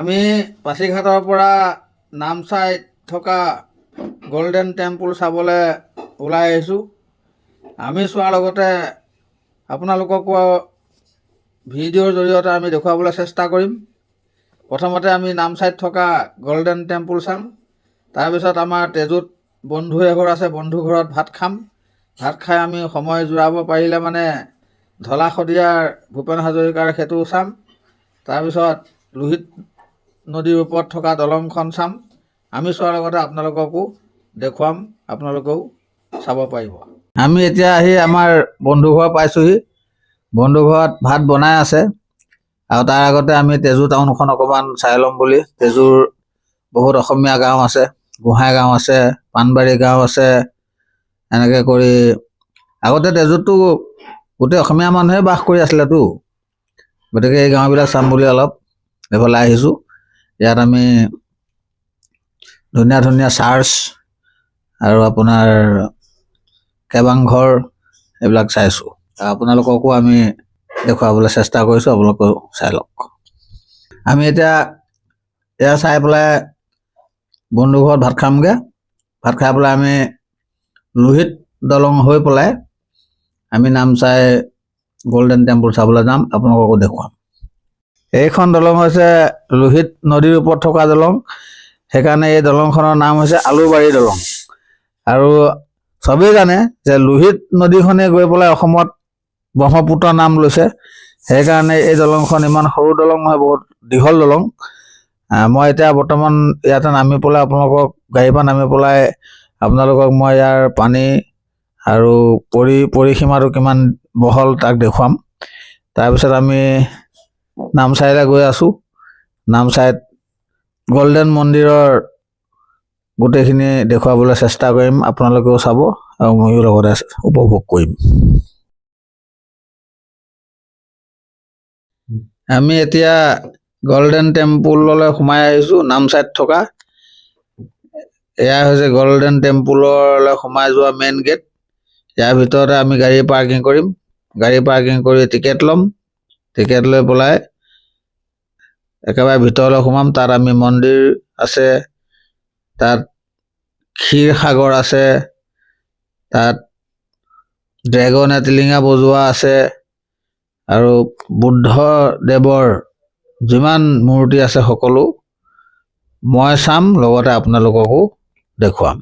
আমি পাছিঘাটৰ পৰা নামচাইত থকা গল্ডেন টেম্পুল চাবলৈ ওলাই আহিছোঁ। আমি চোৱাৰ লগতে আপোনালোককো ভিডিঅ'ৰ জৰিয়তে আমি দেখুৱাবলৈ চেষ্টা কৰিম। প্ৰথমতে আমি নামচাইত থকা গল্ডেন টেম্পুল চাম। তাৰপিছত আমাৰ তেজুত বন্ধু এঘৰ আছে, বন্ধু ঘৰত ভাত খাম। ভাত খাই আমি সময় জোৰাব পাৰিলে মানে ঢলা শদিয়াৰ ভূপেন হাজৰিকাৰ সেতু চাম। তাৰপিছত লোহিত নদীৰ ওপৰত থকা দলংখন চাম। আমি চোৱাৰ লগতে আপোনালোককো দেখুৱাম, আপোনালোকেও চাব পাৰিব। আমি এতিয়া আহি আমাৰ বন্ধু ঘৰ পাইছোঁহি। বন্ধু ঘৰত ভাত বনাই আছে আৰু তাৰ আগতে আমি তেজু টাউনখন অকণমান চাই ল'ম বুলি। তেজুৰ বহুত অসমীয়া গাঁও আছে, গোহাঁই গাঁও আছে, পাণবাৰী গাঁও আছে। এনেকৈ কৰি আগতে তেজুততো গোটেই অসমীয়া মানুহে বাস কৰি আছিলেতো, গতিকে এই গাঁওবিলাক চাম বুলি অলপ এইফালে আহিছোঁ। ইয়াত আমি ধুনীয়া ধুনীয়া চাৰ্চ আৰু আপোনাৰ কেবাংঘৰ এইবিলাক চাইছোঁ। আপোনালোককো আমি দেখুৱাবলৈ চেষ্টা কৰিছোঁ, আপোনালোকেও চাই লওক। আমি এতিয়া এয়া চাই পেলাই বন্ধু ঘৰত ভাত খামগৈ। ভাত খাই পেলাই আমি লোহিত দলং হৈ পেলাই আমি নামচাই গল্ডেন টেম্পুল চাবলৈ যাম, আপোনালোককো দেখুৱাম। এইখন দলং হৈছে লোহিত নদীৰ ওপৰত থকা দলং। সেইকাৰণে এই দলংখনৰ নাম হৈছে আলুবাৰী দলং। আৰু চবেই জানে যে লোহিত নদীখনে গৈ পেলাই অসমত ব্ৰহ্মপুত্ৰ নাম লৈছে। সেইকাৰণে এই দলংখন ইমান সৰু দলং নহয়, বহুত দীঘল দলং। মই এতিয়া বৰ্তমান ইয়াতে নামি পেলাই আপোনালোকক গাড়ীৰ পৰা নামি পেলাই আপোনালোকক মই ইয়াৰ পানী আৰু পৰিসীমাটো কিমান বহল তাক দেখুৱাম। তাৰপিছত আমি নামচাইলৈ গৈ আছোঁ। নামচাইত গল্ডেন মন্দিৰৰ গোটেইখিনি দেখুৱাবলৈ চেষ্টা কৰিম, আপোনালোকেও চাব আৰু ময়ো লগতে উপভোগ কৰিম। আমি এতিয়া গল্ডেন টেম্পুললৈ সোমাই আহিছোঁ, নামচাইত থকা। এয়া হৈছে গল্ডেন টেম্পুললৈ সোমাই যোৱা মেইন গেট। ইয়াৰ ভিতৰতে আমি গাড়ী পাৰ্কিং কৰিম। গাড়ী পাৰ্কিং কৰি টিকেট ল'ম। টিকেট লৈ পেলাই একেবাৰে ভিতৰলৈ সোমাম। তাত আমি মন্দিৰ আছে, তাত ক্ষীৰসাগৰ আছে, তাত ড্ৰেগনে টিলিঙা বজোৱা আছে আৰু বুদ্ধদেৱৰ যিমান মূৰ্তি আছে সকলো মই চাম, লগতে আপোনালোককো দেখুৱাম।